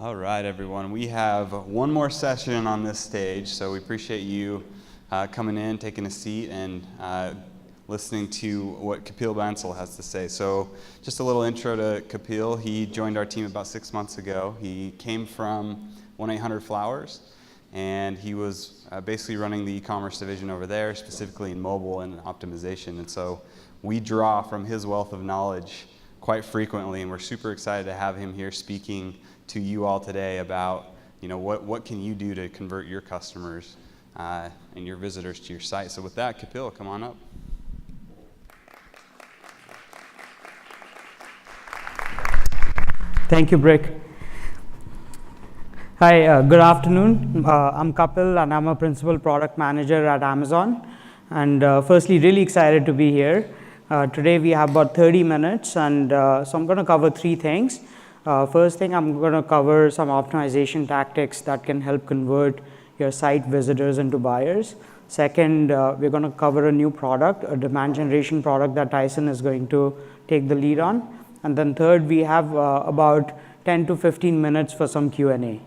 All right, everyone. We have one more session on this stage, so we appreciate you coming in, taking a seat, and listening to what Kapil Bansal has to say. So just a little intro to Kapil. He joined our team about 6 months ago. He came from 1-800-Flowers, and he was basically running the e-commerce division over there, specifically in mobile and optimization. And so we draw from his wealth of knowledge quite frequently, and we're super excited to have him here speaking to you all today about, what can you do to convert your customers and your visitors to your site. So with that, Kapil, come on up. Thank you, Brick. Hi, good afternoon. I'm Kapil, and I'm a Principal Product Manager at Amazon. And firstly, really excited to be here. Today we have about 30 minutes, and so I'm going to cover three things. First thing, I'm going to cover some optimization tactics that can help convert your site visitors into buyers. Second, we're going to cover a new product, a demand generation product that Tyson is going to take the lead on. And then third, we have about 10 to 15 minutes for some Q&A.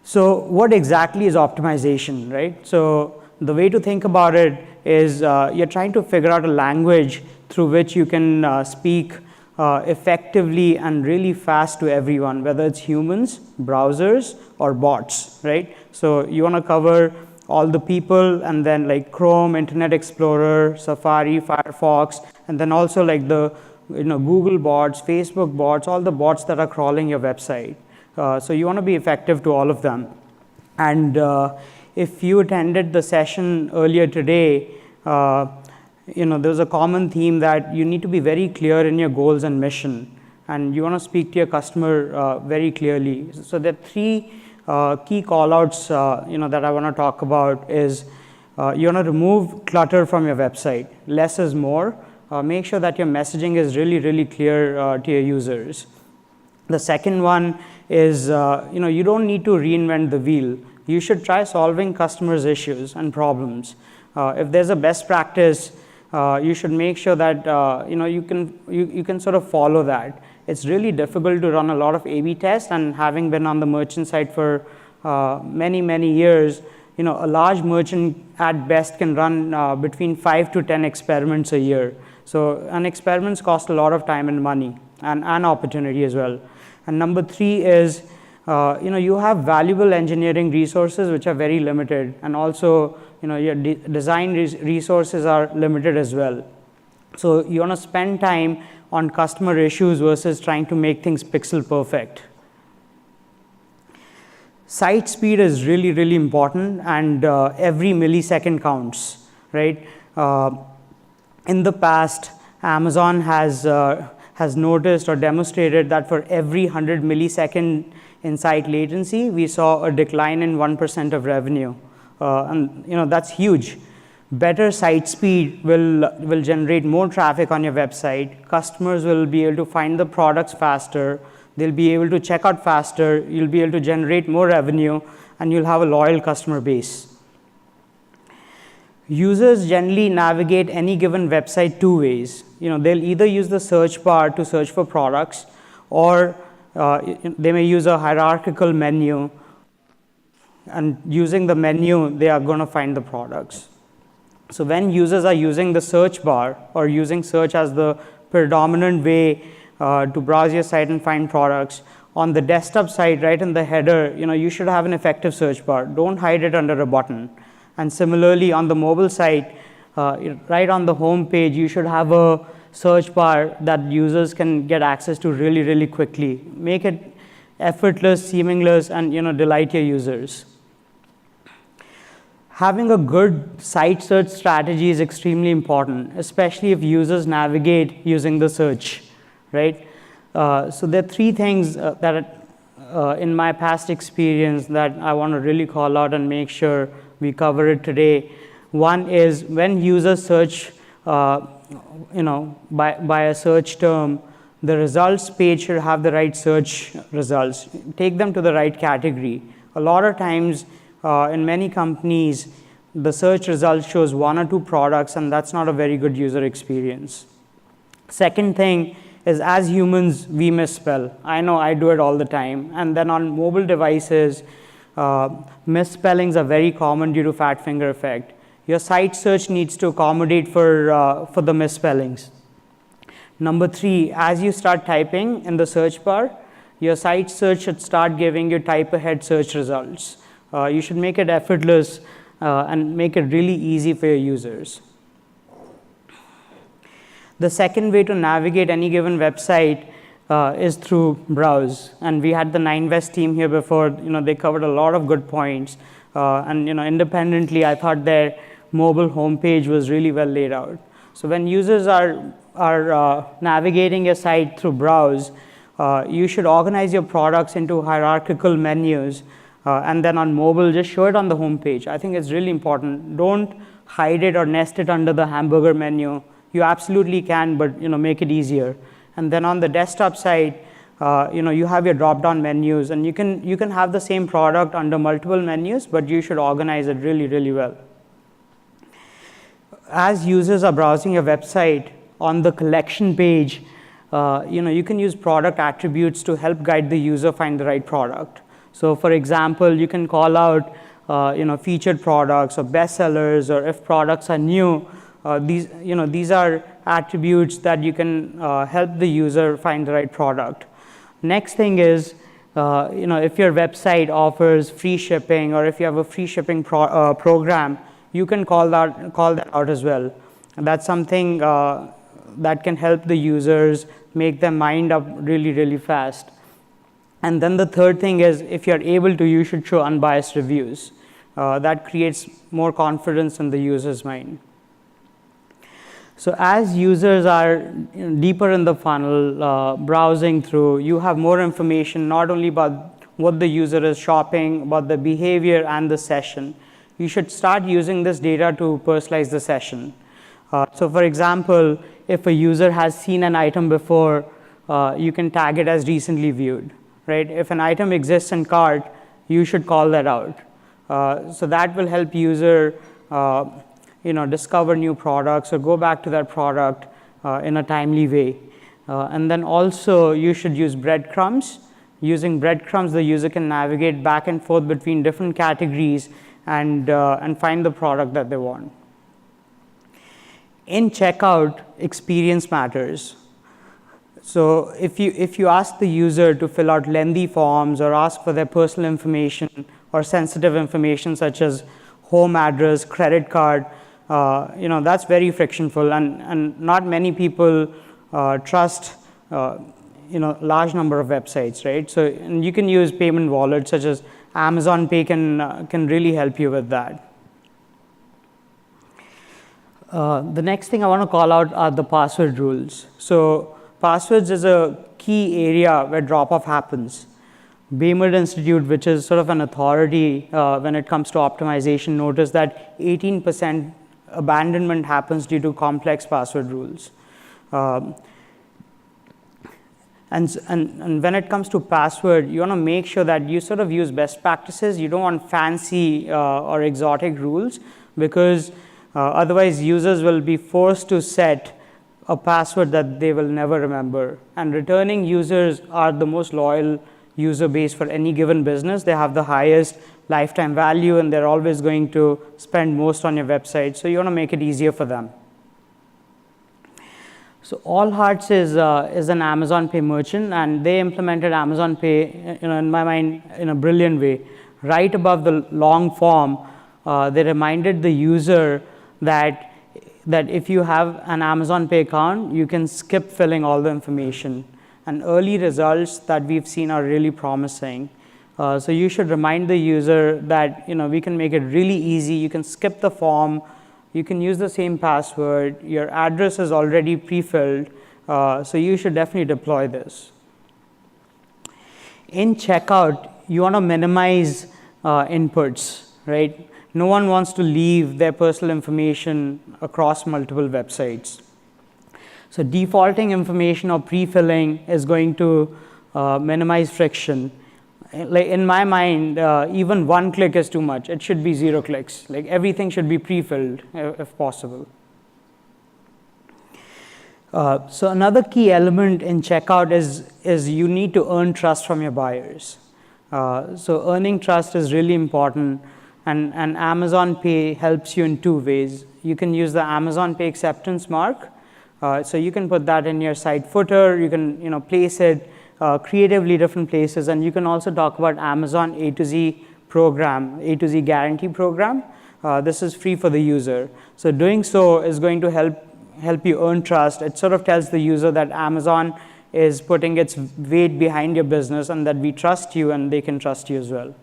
So what exactly is optimization, right? So the way to think about it is you're trying to figure out a language through which you can speak effectively and really fast to everyone, whether it's humans, browsers, or bots, right? So you want to cover all the people, and then like Chrome, Internet Explorer, Safari, Firefox, and then also like the Google bots, Facebook bots, all the bots that are crawling your website. So you want to be effective to all of them. And if you attended the session earlier today, there's a common theme that you need to be very clear in your goals and mission, and you want to speak to your customer very clearly. So there are three key callouts that I want to talk about. Is you want to remove clutter from your website. Less is more. Make sure that your messaging is really, really clear to your users. The second one is you don't need to reinvent the wheel. You should try solving customers' issues and problems. If there's a best practice, you should make sure that you can sort of follow that. It's really difficult to run a lot of A/B tests, and having been on the merchant side for many years, a large merchant at best can run between 5 to 10 experiments a year. So, and experiments cost a lot of time and money and opportunity as well. And number three is you have valuable engineering resources which are very limited, and also your design resources are limited as well. So you want to spend time on customer issues versus trying to make things pixel perfect. Site speed is really, really important, and every millisecond counts, right? In the past, Amazon has noticed or demonstrated that for every 100 millisecond in site latency, we saw a decline in 1% of revenue. And that's huge. Better site speed will generate more traffic on your website. Customers will be able to find the products faster. They'll be able to check out faster. You'll be able to generate more revenue, and you'll have a loyal customer base. Users generally navigate any given website two ways. They'll either use the search bar to search for products, or they may use a hierarchical menu, and using the menu, they are going to find the products. So when users are using the search bar or using search as the predominant way to browse your site and find products, on the desktop side, right in the header, you should have an effective search bar. Don't hide it under a button. And similarly, on the mobile site, right on the home page, you should have a search bar that users can get access to really, really quickly. Make it effortless, seamless, and delight your users. Having a good site search strategy is extremely important, especially if users navigate using the search, right? So there are three things that in my past experience that I want to really call out and make sure we cover it today. One is when users search by a search term, the results page should have the right search results. Take them to the right category. A lot of times in many companies, the search result shows one or two products, and that's not a very good user experience. Second thing is, as humans, we misspell. I know I do it all the time. And then on mobile devices, misspellings are very common due to fat finger effect. Your site search needs to accommodate for the misspellings. Number 3, as you start typing in the search bar, your site search should start giving you type-ahead search results. You should make it effortless and make it really easy for your users. The second way to navigate any given website is through browse. And we had the 9West team here before. They covered a lot of good points. And independently, I thought their mobile homepage was really well laid out. So when users are navigating your site through browse, you should organize your products into hierarchical menus. And then on mobile, just show it on the homepage. I think it's really important. Don't hide it or nest it under the hamburger menu. You absolutely can, but make it easier. And then on the desktop side, you have your drop-down menus, and you can have the same product under multiple menus, but you should organize it really, really well. As users are browsing your website, on the collection page, you can use product attributes to help guide the user find the right product. So, for example, you can call out featured products or bestsellers, or if products are new. These are attributes that you can help the user find the right product. Next thing is, if your website offers free shipping, or if you have a free shipping program, you can call that out as well. And that's something that can help the users make their mind up really, really fast. And then the third thing is, if you're able to, you should show unbiased reviews. That creates more confidence in the user's mind. So as users are deeper in the funnel, browsing through, you have more information not only about what the user is shopping, about the behavior and the session. You should start using this data to personalize the session. So for example, if a user has seen an item before, you can tag it as recently viewed, right? If an item exists in cart, you should call that out. So that will help user discover new products or go back to that product in a timely way. And then also, you should use breadcrumbs. Using breadcrumbs, the user can navigate back and forth between different categories and find the product that they want. In checkout, experience matters. So if you ask the user to fill out lengthy forms or ask for their personal information or sensitive information such as home address, credit card, that's very frictionful, and not many people trust large number of websites, right? So and you can use payment wallets such as Amazon Pay can really help you with that. The next thing I want to call out are the password rules. So passwords is a key area where drop-off happens. Baymard Institute, which is sort of an authority when it comes to optimization, noticed that 18% abandonment happens due to complex password rules. And when it comes to password, you want to make sure that you sort of use best practices. You don't want fancy or exotic rules, because otherwise users will be forced to set a password that they will never remember. And returning users are the most loyal user base for any given business. They have the highest lifetime value, and they're always going to spend most on your website. So you want to make it easier for them. So All Hearts is an Amazon Pay merchant, and they implemented Amazon Pay, in my mind, in a brilliant way. Right above the long form, they reminded the user that if you have an Amazon Pay account, you can skip filling all the information. And early results that we've seen are really promising. So you should remind the user that we can make it really easy. You can skip the form. You can use the same password. Your address is already pre-filled. So you should definitely deploy this. In checkout, you want to minimize inputs, right? No one wants to leave their personal information across multiple websites. So defaulting information or pre-filling is going to minimize friction. Like in my mind, even one click is too much. It should be 0 clicks. Like everything should be pre-filled if possible. So another key element in checkout is you need to earn trust from your buyers. So earning trust is really important, and Amazon Pay helps you in two ways. You can use the Amazon Pay acceptance mark, so you can put that in your site footer. You can place it creatively different places, and you can also talk about Amazon A to Z program, A to Z guarantee program. This is free for the user. So doing so is going to help you earn trust. It sort of tells the user that Amazon is putting its weight behind your business and that we trust you and they can trust you as well.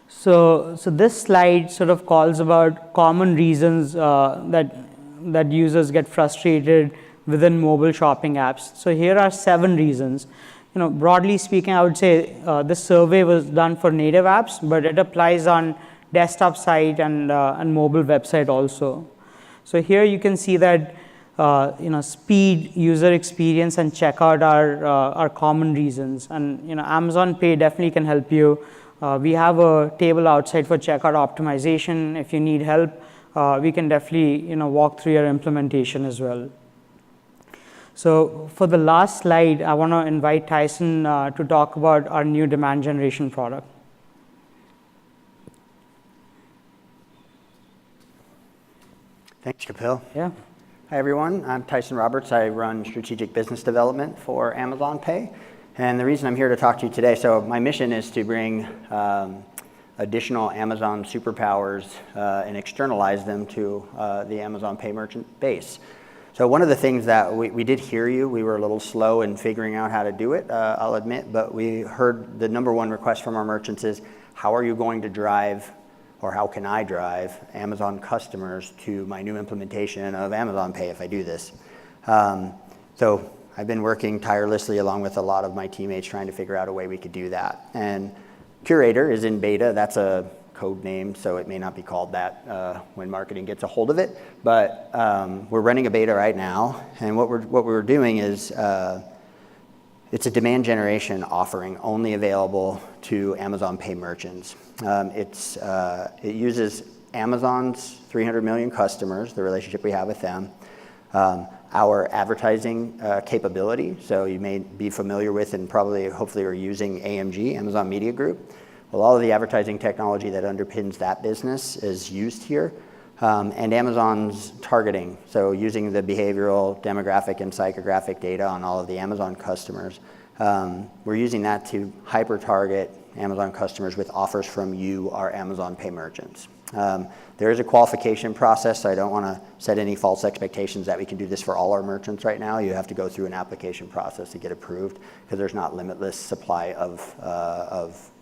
So this slide sort of calls about common reasons that users get frustrated within mobile shopping apps. So here are 7 reasons. Broadly speaking, I would say this survey was done for native apps, but it applies on desktop site and mobile website also. So here you can see that speed, user experience, and checkout are common reasons. And Amazon Pay definitely can help you. We have a table outside for checkout optimization. If you need help, we can definitely walk through your implementation as well. So for the last slide, I want to invite Tyson to talk about our new demand generation product. Thanks, Kapil. Yeah. Hi, everyone. I'm Tyson Roberts. I run strategic business development for Amazon Pay. And the reason I'm here to talk to you today, so my mission is to bring additional Amazon superpowers and externalize them to the Amazon Pay merchant base. So one of the things that we did hear you, we were a little slow in figuring out how to do it, I'll admit, but we heard the number one request from our merchants is, how are you going to drive, or how can I drive Amazon customers to my new implementation of Amazon Pay if I do this? So I've been working tirelessly along with a lot of my teammates trying to figure out a way we could do that. And Curator is in beta. That's a code name, so it may not be called that when marketing gets a hold of it. But we're running a beta right now, and what we're doing is it's a demand generation offering only available to Amazon Pay merchants. It uses Amazon's 300 million customers, the relationship we have with them, our advertising capability. So you may be familiar with and probably hopefully are using AMG, Amazon Media Group. Well, all of the advertising technology that underpins that business is used here. And Amazon's targeting, so using the behavioral, demographic, and psychographic data on all of the Amazon customers. We're using that to hyper-target Amazon customers with offers from you, our Amazon Pay merchants. There is a qualification process, so I don't want to set any false expectations that we can do this for all our merchants right now. You have to go through an application process to get approved because there's not limitless supply of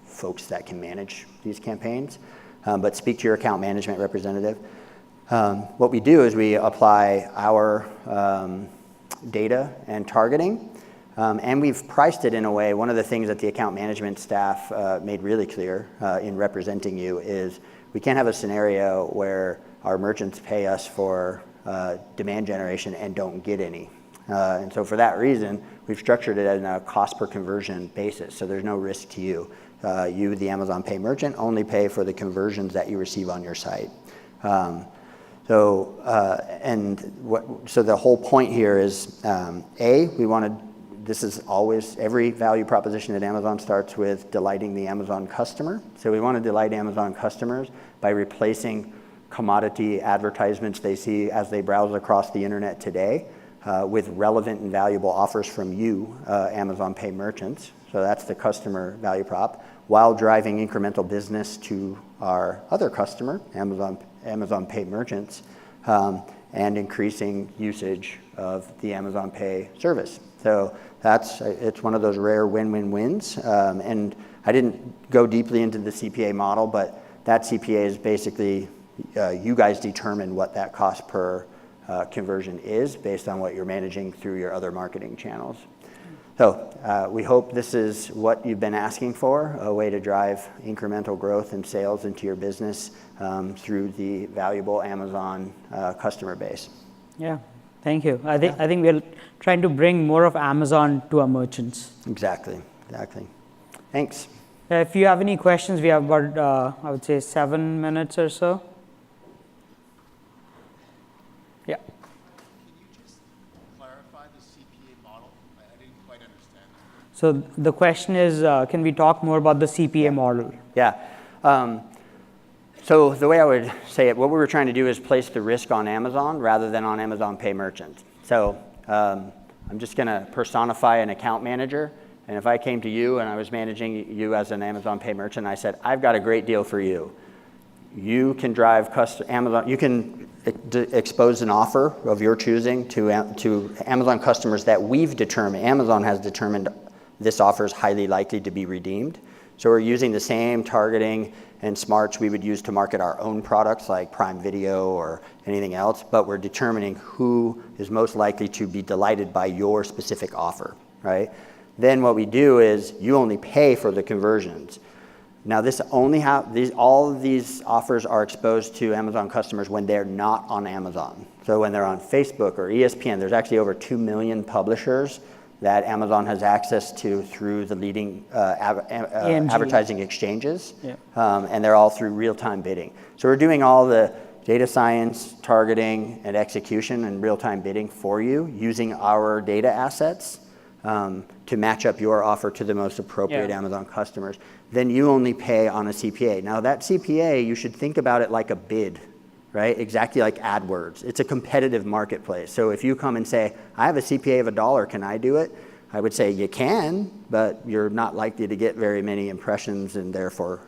folks that can manage these campaigns. But speak to your account management representative. What we do is we apply our data and targeting, and we've priced it in a way. One of the things that the account management staff made really clear in representing you is we can't have a scenario where our merchants pay us for demand generation and don't get any. And so for that reason, we've structured it on a cost per conversion basis, so there's no risk to you. You, the Amazon Pay merchant, only pay for the conversions that you receive on your site. So the whole point here is, this is always, every value proposition at Amazon starts with delighting the Amazon customer. So we want to delight Amazon customers by replacing commodity advertisements they see as they browse across the internet today with relevant and valuable offers from you, Amazon Pay merchants. So that's the customer value prop, while driving incremental business to our other customer, Amazon Pay merchants, and increasing usage of the Amazon Pay service. So it's one of those rare win-win-wins. And I didn't go deeply into the CPA model, but that CPA is basically you guys determine what that cost per conversion is based on what you're managing through your other marketing channels. So we hope this is what you've been asking for, a way to drive incremental growth and sales into your business through the valuable Amazon customer base. Yeah, thank you. I think we're trying to bring more of Amazon to our merchants. Exactly. Thanks. If you have any questions, we have about, I would say, 7 minutes or so. Yeah. Can you just quite understand that. So the question is, can we talk more about the CPA model? Yeah. So the way I would say it, what we were trying to do is place the risk on Amazon rather than on Amazon Pay merchants. So I'm just going to personify an account manager. And if I came to you and I was managing you as an Amazon Pay merchant, I said, I've got a great deal for you. You can drive Amazon, you can expose an offer of your choosing to Amazon customers that we've determined, Amazon has determined this offer is highly likely to be redeemed. So we're using the same targeting and smarts we would use to market our own products like Prime Video or anything else, but we're determining who is most likely to be delighted by your specific offer, right? Then what we do is you only pay for the conversions. Now all of these offers are exposed to Amazon customers when they're not on Amazon. So when they're on Facebook or ESPN, there's actually over 2 million publishers that Amazon has access to through the leading advertising exchanges. Yeah. And they're all through real-time bidding. So we're doing all the data science, targeting, and execution and real-time bidding for you using our data assets to match up your offer to the most appropriate Amazon customers. Then you only pay on a CPA. Now that CPA, you should think about it like a bid, right? Exactly like AdWords. It's a competitive marketplace. So if you come and say, I have a CPA of $1, can I do it? I would say you can, but you're not likely to get very many impressions and therefore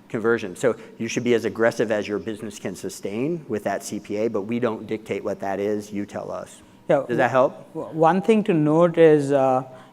conversion. So you should be as aggressive as your business can sustain with that CPA, but we don't dictate what that is, you tell us. Yeah. Does that help? One thing to note is,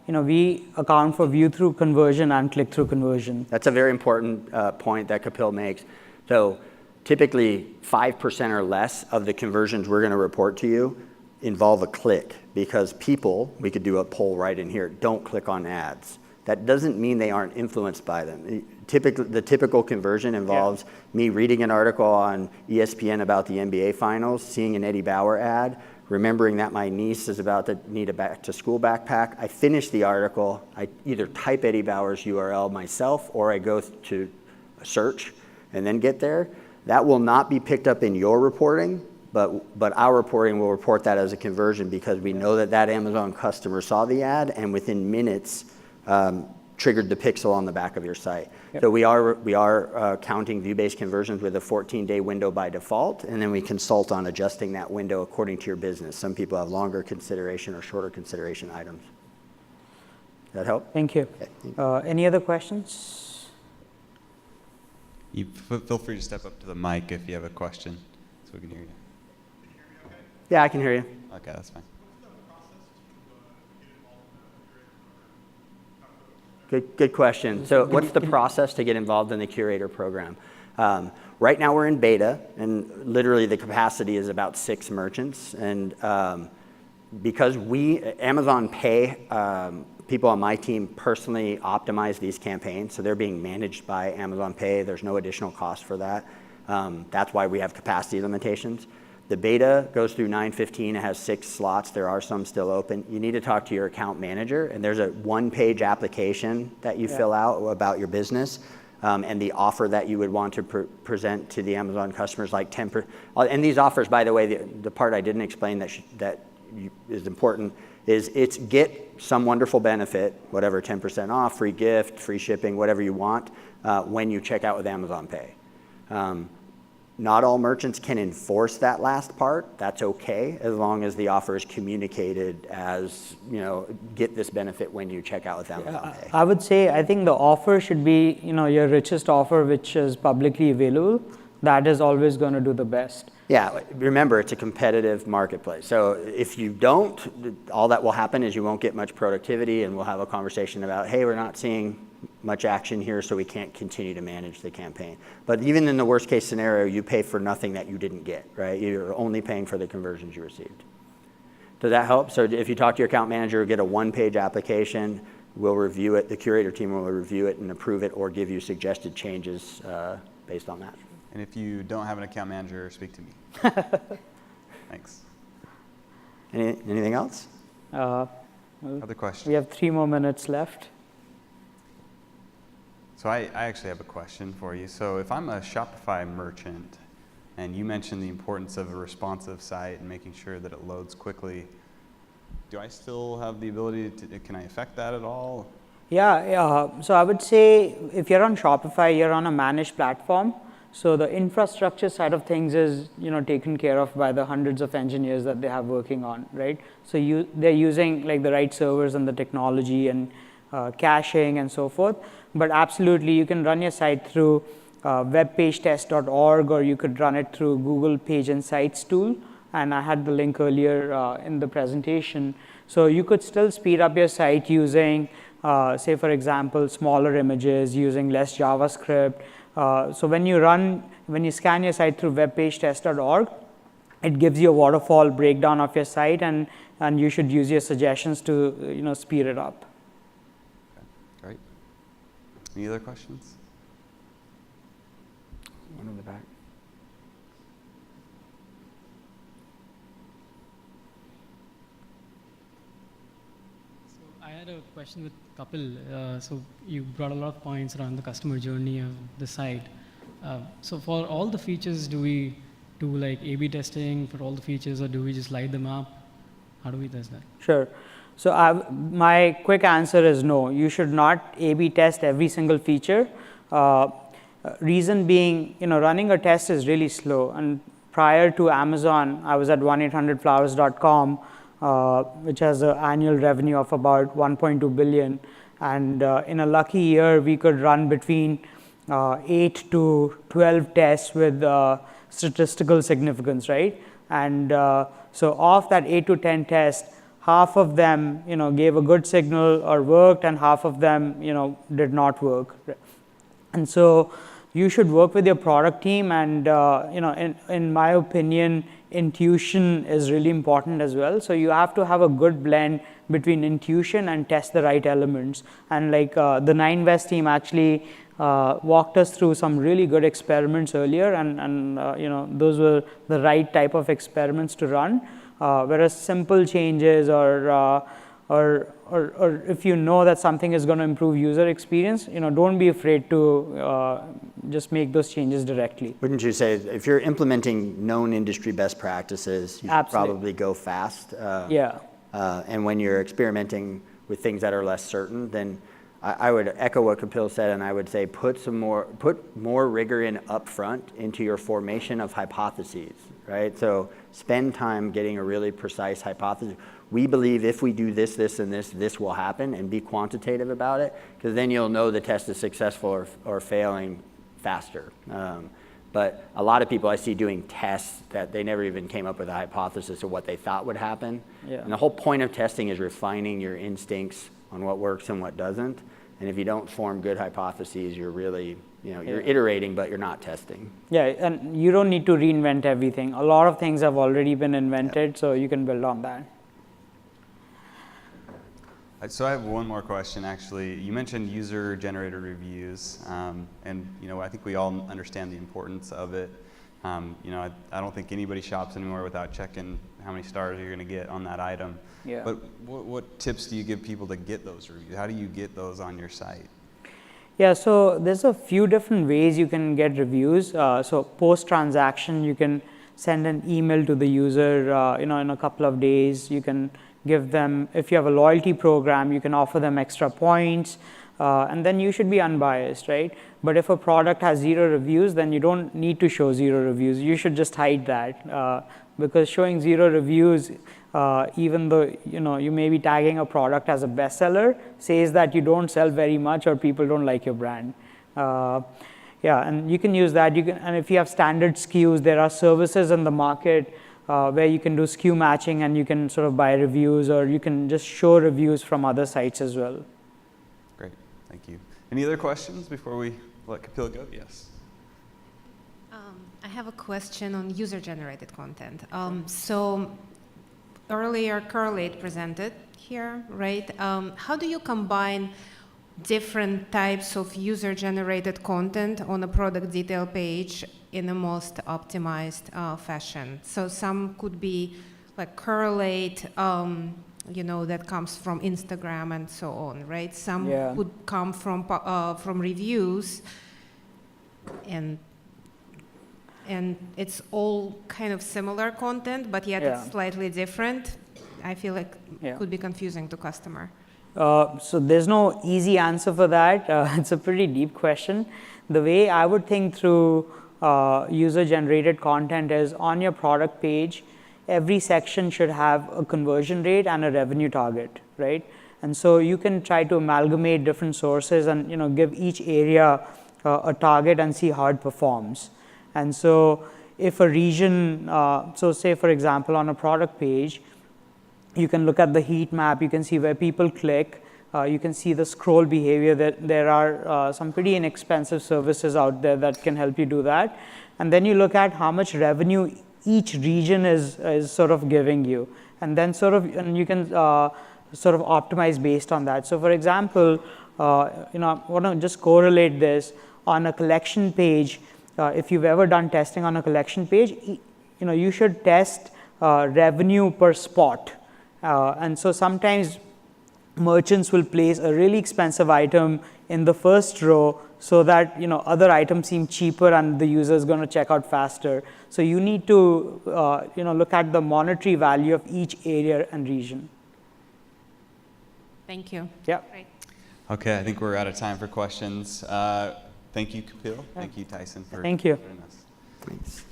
we account for view-through conversion and click-through conversion. That's a very important point that Kapil makes. So typically 5% or less of the conversions we're going to report to you involve a click because people, we could do a poll right in here, don't click on ads. That doesn't mean they aren't influenced by them. The typical conversion involves me reading an article on ESPN about the NBA finals, seeing an Eddie Bauer ad, remembering that my niece is about to need a back-to-school backpack. I finish the article. I either type Eddie Bauer's URL myself or I go to a search and then get there. That will not be picked up in your reporting, but our reporting will report that as a conversion because we know that Amazon customer saw the ad and within minutes triggered the pixel on the back of your site. Yep. So we are counting view-based conversions with a 14-day window by default, and then we consult on adjusting that window according to your business. Some people have longer consideration or shorter consideration items. Does that help? Thank you. Okay. Any other questions? You feel free to step up to the mic if you have a question, so we can hear you. Can you hear me okay? Yeah, I can hear you. Okay, that's fine. Good question. So what's the process to get involved in the curator program? Right now we're in beta, and literally the capacity is about 6 merchants. And because Amazon Pay, people on my team personally optimize these campaigns, so they're being managed by Amazon Pay. There's no additional cost for that. That's why we have capacity limitations. The beta goes through 9/15. It has 6 slots. There are some still open. You need to talk to your account manager, and there's a 1-page application that you fill out about your business and the offer that you would want to present to the Amazon customers, like 10%. And these offers, by the way, the part I didn't explain that is important is it's get some wonderful benefit, whatever, 10% off, free gift, free shipping, whatever you want, when you check out with Amazon Pay. Not all merchants can enforce that last part. That's okay, as long as the offer is communicated as, get this benefit when you check out with Amazon Pay. I would say, I think the offer should be, your richest offer, which is publicly available. That is always going to do the best. Yeah, remember, it's a competitive marketplace. So if you don't, all that will happen is you won't get much productivity, and we'll have a conversation about, hey, we're not seeing much action here, so we can't continue to manage the campaign. But even in the worst case scenario, you pay for nothing that you didn't get, right? You're only paying for the conversions you received. Does that help? So if you talk to your account manager, get a 1-page application, we'll review it, the curator team will review it and approve it or give you suggested changes based on that. And if you don't have an account manager, speak to me. Thanks. Anything else? Other questions? We have 3 more minutes left. So I actually have a question for you. So if I'm a Shopify merchant, and you mentioned the importance of a responsive site and making sure that it loads quickly, do I still have the ability to, can I affect that at all? Yeah, so I would say if you're on Shopify, you're on a managed platform. So the infrastructure side of things is taken care of by the hundreds of engineers that they have working on, right? So they're using like the right servers and the technology and caching and so forth. But absolutely, you can run your site through webpagetest.org, or you could run it through Google Page Insights tool. And I had the link earlier in the presentation. So you could still speed up your site using, say, for example, smaller images, using less JavaScript. So when you scan your site through webpagetest.org, it gives you a waterfall breakdown of your site, and you should use your suggestions to speed it up. Okay, great. Any other questions? One in the back. I had a question with Kapil. So you brought a lot of points around the customer journey of the site. So for all the features, do we do like A/B testing for all the features, or do we just light them up? How do we test that? Sure. So my quick answer is no. You should not A/B test every single feature. Reason being, running a test is really slow. And prior to Amazon, I was at 1-800-Flowers.com. Which has an annual revenue of about 1.2 billion, and in a lucky year we could run between 8 to 12 tests with statistical significance, right? And so of that 8 to 10 tests, half of them gave a good signal or worked, and half of them did not work. And so you should work with your product team, and in my opinion, intuition is really important as well. So you have to have a good blend between intuition and test the right elements. And like the 9West team actually walked us through some really good experiments earlier, and those were the right type of experiments to run. Whereas simple changes or if you know that something is going to improve user experience, don't be afraid to just make those changes directly. Wouldn't you say if you're implementing known industry best practices, you should probably go fast? Yeah. And when you're experimenting with things that are less certain, then I would echo what Kapil said, and I would say put more rigor in upfront into your formation of hypotheses, right? So spend time getting a really precise hypothesis. We believe if we do this, this, and this will happen, and be quantitative about it, because then you'll know the test is successful or failing faster. But a lot of people I see doing tests that they never even came up with a hypothesis of what they thought would happen. Yeah. And the whole point of testing is refining your instincts on what works and what doesn't. And if you don't form good hypotheses, you're really, you're iterating, but you're not testing. Yeah, and you don't need to reinvent everything. A lot of things have already been invented, so you can build on that. So I have one more question, actually. You mentioned user-generated reviews, and I think we all understand the importance of it. I don't think anybody shops anymore without checking how many stars you're going to get on that item. Yeah. But what tips do you give people to get those reviews? How do you get those on your site? Yeah, so there's a few different ways you can get reviews. So post-transaction, you can send an email to the user, in a couple of days. You can give them, if you have a loyalty program, you can offer them extra points, and then you should be unbiased, right? But if a product has 0 reviews, then you don't need to show 0 reviews. You should just hide that, because showing 0 reviews, even though you may be tagging a product as a bestseller, says that you don't sell very much or people don't like your brand. Yeah, and you can use that. And if you have standard SKUs, there are services in the market where you can do SKU matching, and you can sort of buy reviews, or you can just show reviews from other sites as well. Great, thank you. Any other questions before we let Kapil go? Yes. I have a question on user-generated content. So earlier, Correlate presented here, right? How do you combine different types of user-generated content on a product detail page in the most optimized fashion? So some could be like Correlate, that comes from Instagram and so on, right? Some would come from reviews, and it's all kind of similar content, but yet it's slightly different. I feel like Yeah. could be confusing to customer. So there's no easy answer for that. It's a pretty deep question. The way I would think through user-generated content is on your product page, every section should have a conversion rate and a revenue target, right? And so you can try to amalgamate different sources and give each area a target and see how it performs. And so if a region, so say for example on a product page, you can look at the heat map, you can see where people click, you can see the scroll behavior. That there are some pretty inexpensive services out there that can help you do that. And then you look at how much revenue each region is sort of giving you. And then and you can sort of optimize based on that. So for example, I want to just correlate this on a collection page. If you've ever done testing on a collection page, you should test revenue per spot. And so sometimes merchants will place a really expensive item in the first row so that other items seem cheaper and the user is going to check out faster. So you need to look at the monetary value of each area and region. Thank you. Yeah. Great. Okay, I think we're out of time for questions. Thank you, Kapil. Thank you, Tyson, for Thank you. joining us. Thanks.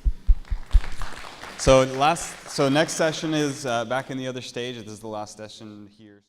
So next session is back in the other stage. This is the last session here.